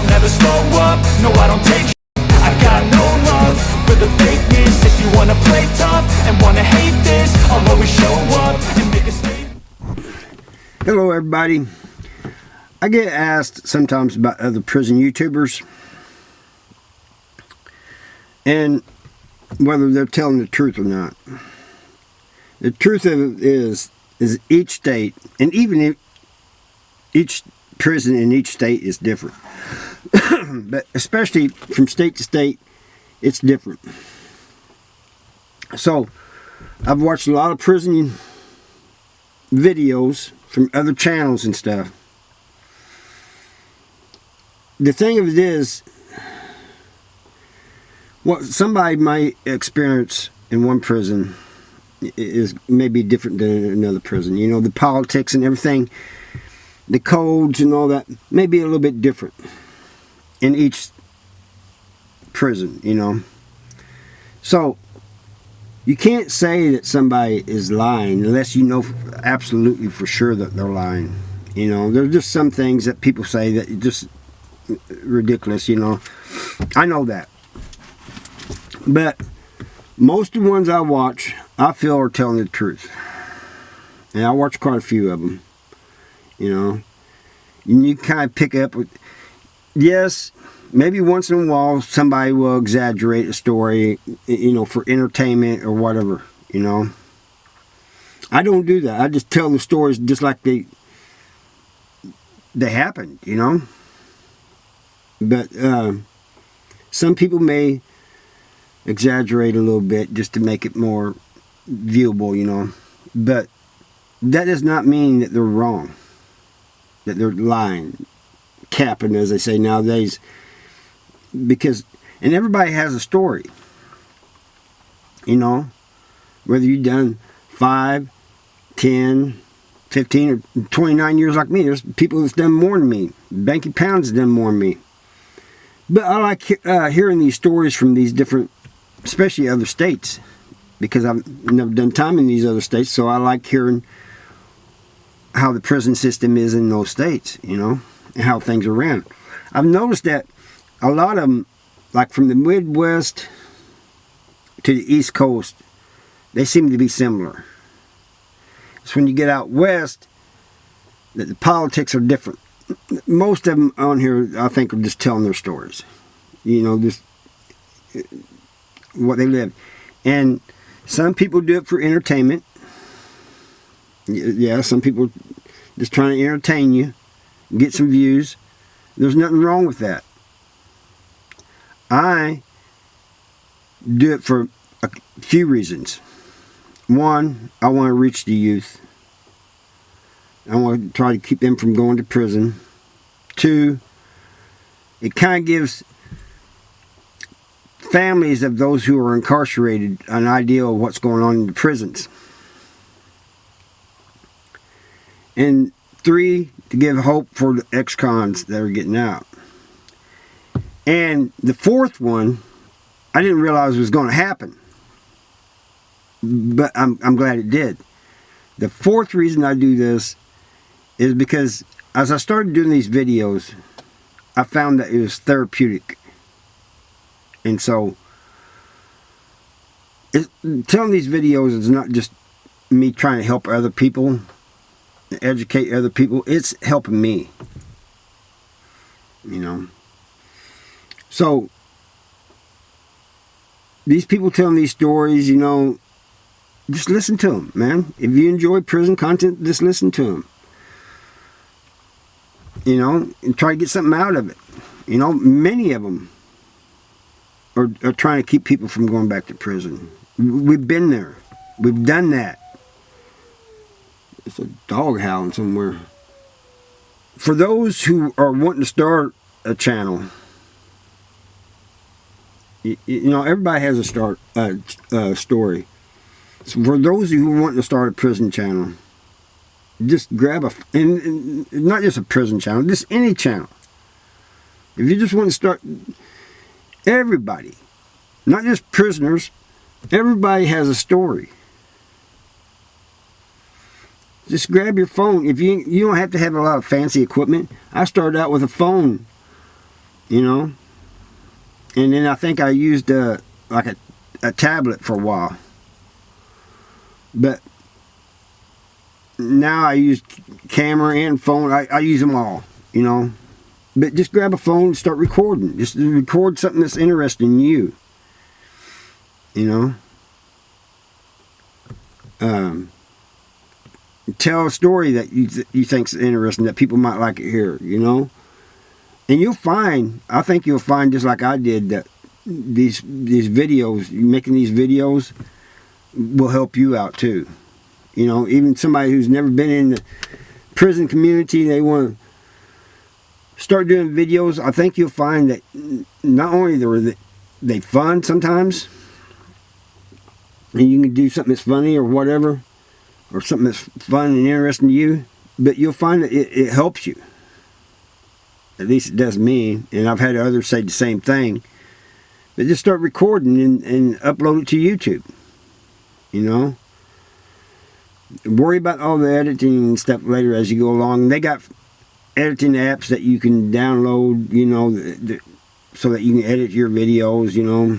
I'll never slow up, no I don't take I got no love for the fakeness. If you wanna play tough and wanna hate this, I'll always show up and make a statement. Hello everybody. I get asked sometimes about other prison YouTubers and whether they're telling the truth or not. The truth of it is each state, and even if each prison in each state is different. But especially from state to state, it's different. So, I've watched a lot of prison videos from other channels and stuff. The thing of it is, what somebody might experience in one prison is maybe different than another prison. You know, the politics and everything, the codes and all that may be a little bit different in each prison, you know. So, you can't say that somebody is lying unless you know absolutely for sure that they're lying. You know, there's just some things that people say that are just ridiculous, you know. I know that. But most of the ones I watch, I feel are telling the truth. And I watch quite a few of them, you know. And you kind of pick up with, yes, maybe once in a while somebody will exaggerate a story, you know, for entertainment or whatever, you know. I don't do that. I just tell the stories just like they happened, you know. But some people may exaggerate a little bit just to make it more viewable, you know. But that does not mean that they're wrong, that they're lying, capping, as they say nowadays. Because, and everybody has a story, you know, whether you've done 5, 10, 15, or 29 years like me. There's people that's done more than me. Banky Pound's done more than me. But I like hearing these stories from these different, especially other states, because I've never done time in these other states, so I like hearing how the prison system is in those states, you know, and how things are ran. I've noticed that a lot of them, like from the Midwest to the East Coast, they seem to be similar. It's when you get out west that the politics are different. Most of them on here, I think, are just telling their stories. You know, just what they live. And some people do it for entertainment. Yeah, some people just trying to entertain you, get some views. There's nothing wrong with that. I do it for a few reasons. One, I want to reach the youth. I want to try to keep them from going to prison. 2, it kind of gives families of those who are incarcerated an idea of what's going on in the prisons. And 3, to give hope for the ex-cons that are getting out. And the 4th one, I didn't realize was going to happen. But I'm glad it did. The 4th reason I do this is because as I started doing these videos, I found that it was therapeutic. And so, telling these videos is not just me trying to help other people, educate other people. It's helping me. You know. So, these people telling these stories, you know, just listen to them, man. If you enjoy prison content, just listen to them. You know, and try to get something out of it. You know, many of them are trying to keep people from going back to prison. We've been there. We've done that. It's a dog howling somewhere. For those who are wanting to start a channel, you know, everybody has a story. So for those who want to start a prison channel, just grab and not just a prison channel, just any channel. If you just want to start, everybody, not just prisoners, everybody has a story. Just grab your phone. If you don't have to have a lot of fancy equipment. I started out with a phone you know. And then I think I used like a tablet for a while. But now I use camera and phone. I use them all, you know. But just grab a phone and start recording. Just record something that's interesting to you. You know. Tell a story that you think's interesting, that people might like to hear, you know. And you'll find, I think you'll find, just like I did, that these videos, making these videos will help you out too. You know, even somebody who's never been in the prison community, they want to start doing videos. I think you'll find that not only are they fun sometimes, and you can do something that's funny or whatever, or something that's fun and interesting to you, but you'll find that it helps you. At least it does me, and I've had others say the same thing. But just start recording and upload it to YouTube. You know? Worry about all the editing and stuff later as you go along. They got editing apps that you can download, you know, so that you can edit your videos, you know.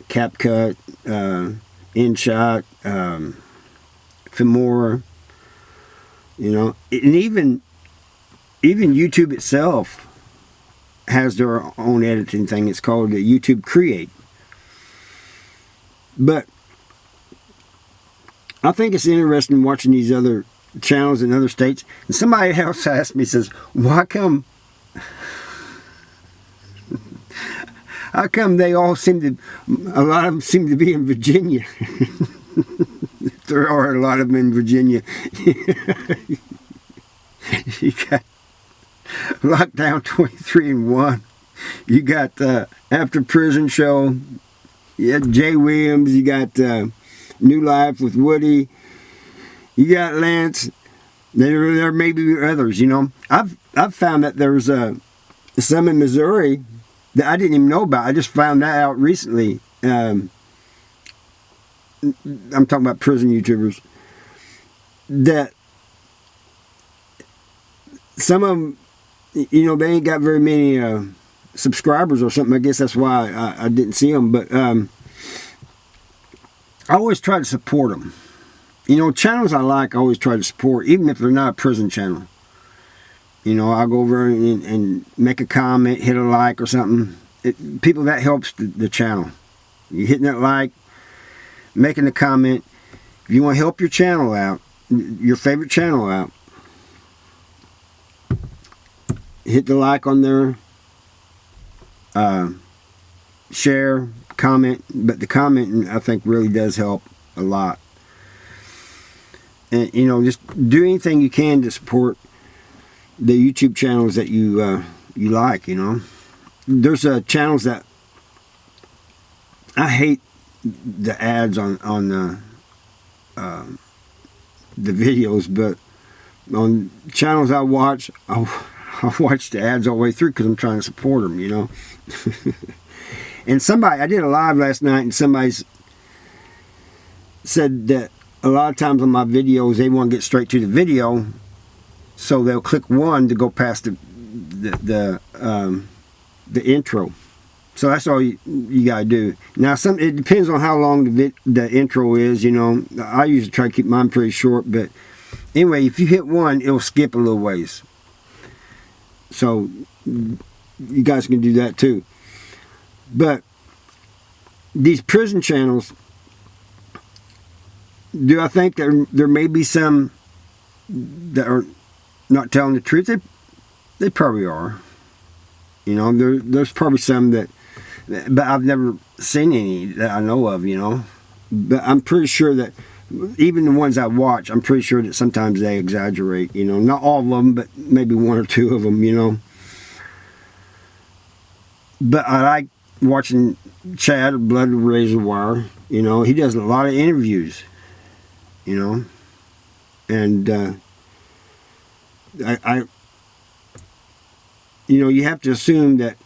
CapCut, InShot, Filmora, you know. And even YouTube itself has their own editing thing. It's called YouTube Create. But I think it's interesting watching these other channels in other states. And somebody else asked me, says, why come how come they all seem to, a lot of them seem to be in Virginia? There are a lot of them in Virginia. You got Lockdown 23-1. You got After Prison Show. You got Jay Williams. You got New Life with Woody. You got Lance. There may be others, you know. I've found that there's some in Missouri that I didn't even know about. I just found that out recently. I'm talking about prison YouTubers. That some of them, you know, they ain't got very many subscribers or something. I guess that's why I didn't see them. But I always try to support them. You know, channels I like, I always try to support, even if they're not a prison channel. You know, I'll go over and make a comment, hit a like or something. People, that helps the channel. You hitting that like, making a comment. If you want to help your channel out, your favorite channel out, hit the like on there, share, comment. But the commenting, I think, really does help a lot. And, you know, just do anything you can to support the YouTube channels that you like, you know. There's channels that I hate the ads on the videos, but on channels I watch, I'll watch the ads all the way through because I'm trying to support them, you know. And I did a live last night, and somebody said that a lot of times on my videos they want to get straight to the video, so they'll click one to go past the intro. So that's all you gotta do. Now, it depends on how long the intro is. You know, I usually try to keep mine pretty short. But anyway, if you hit one, it'll skip a little ways. So you guys can do that too. But these prison channels, do I think there may be some that are not telling the truth? They probably are. You know, there's probably some that, but I've never seen any that I know of, you know. But I'm pretty sure that even the ones I watch, I'm pretty sure that sometimes they exaggerate, you know. Not all of them, but maybe one or two of them, you know. But I like watching Chad, Blood Razor Wire, you know. He does a lot of interviews, you know. And you know, you have to assume that,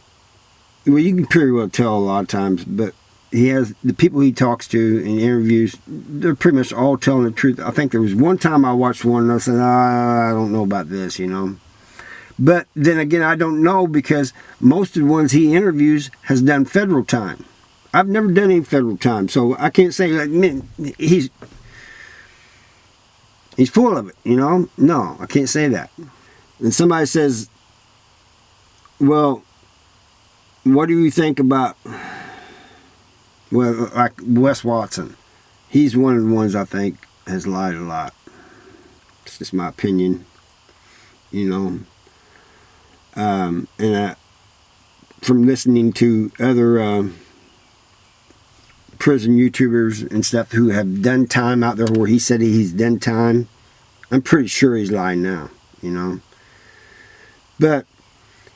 well, you can pretty well tell a lot of times, but he has, the people he talks to in interviews, they're pretty much all telling the truth. I think there was one time I watched one and I said, I don't know about this, you know. But then again, I don't know, because most of the ones he interviews has done federal time. I've never done any federal time, so I can't say, like, man, he's full of it, you know? No, I can't say that. And somebody says, well, what do you think about, well, like Wes Watson? He's one of the ones I think has lied a lot. It's just my opinion, you know. And from listening to other prison YouTubers and stuff who have done time out there where he said he's done time, I'm pretty sure he's lying now, you know. But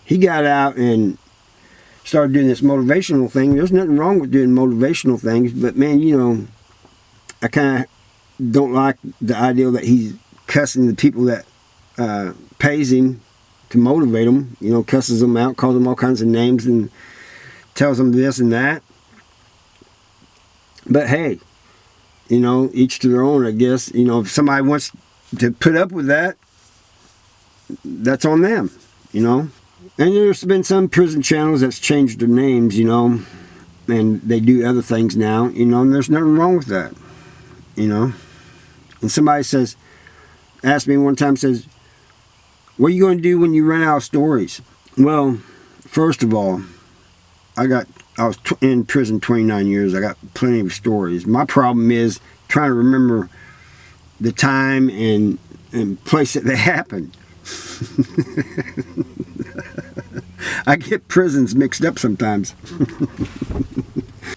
he got out and started doing this motivational thing. There's nothing wrong with doing motivational things, but man, you know, I kind of don't like the idea that he's cussing the people that pays him to motivate them, you know, cusses them out, calls them all kinds of names, and tells them this and that. But hey, you know, each to their own, I guess. You know, if somebody wants to put up with that, that's on them, you know. And there's been some prison channels that's changed their names, you know, and they do other things now, you know, and there's nothing wrong with that, you know. And somebody says, asked me one time, says, what are you going to do when you run out of stories? Well, first of all, I was in prison 29 years. I got plenty of stories. My problem is trying to remember the time and place that they happened. I get prisons mixed up sometimes.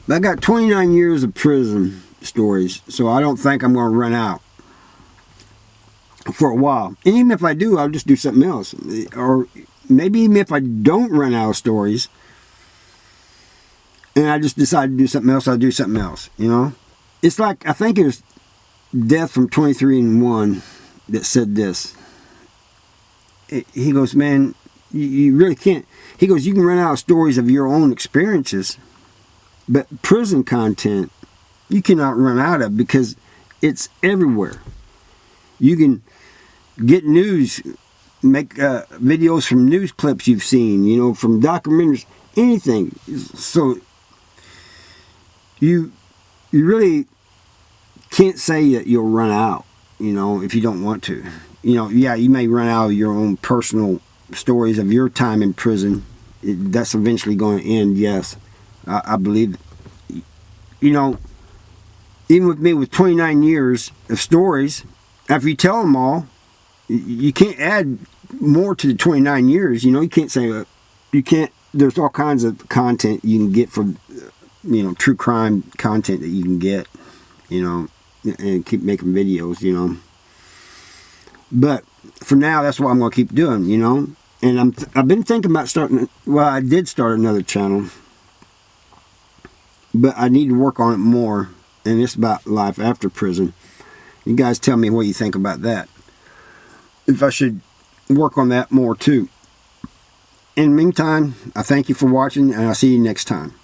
I got 29 years of prison stories, so I don't think I'm going to run out for a while. And even if I do, I'll just do something else. Or maybe even if I don't run out of stories and I just decide to do something else, I'll do something else, you know. It's like, I think it was Death from 23 and 1 that said this. He goes, man, you really can't. He goes, you can run out of stories of your own experiences, but prison content you cannot run out of, because it's everywhere. You can get news, make videos from news clips you've seen, you know, from documentaries, anything. So you really can't say that you'll run out, you know, if you don't want to. You know, yeah, you may run out of your own personal stories of your time in prison. That's eventually going to end, yes. I believe, you know, even with me with 29 years of stories, after you tell them all, you can't add more to the 29 years. You know, you can't say, you can't, there's all kinds of content you can get from, you know, true crime content that you can get, you know, and keep making videos, you know. But for now, that's what I'm going to keep doing, you know. And I've been thinking about starting, well, I did start another channel, but I need to work on it more. And it's about life after prison. You guys tell me what you think about that. If I should work on that more too. In the meantime, I thank you for watching, and I'll see you next time.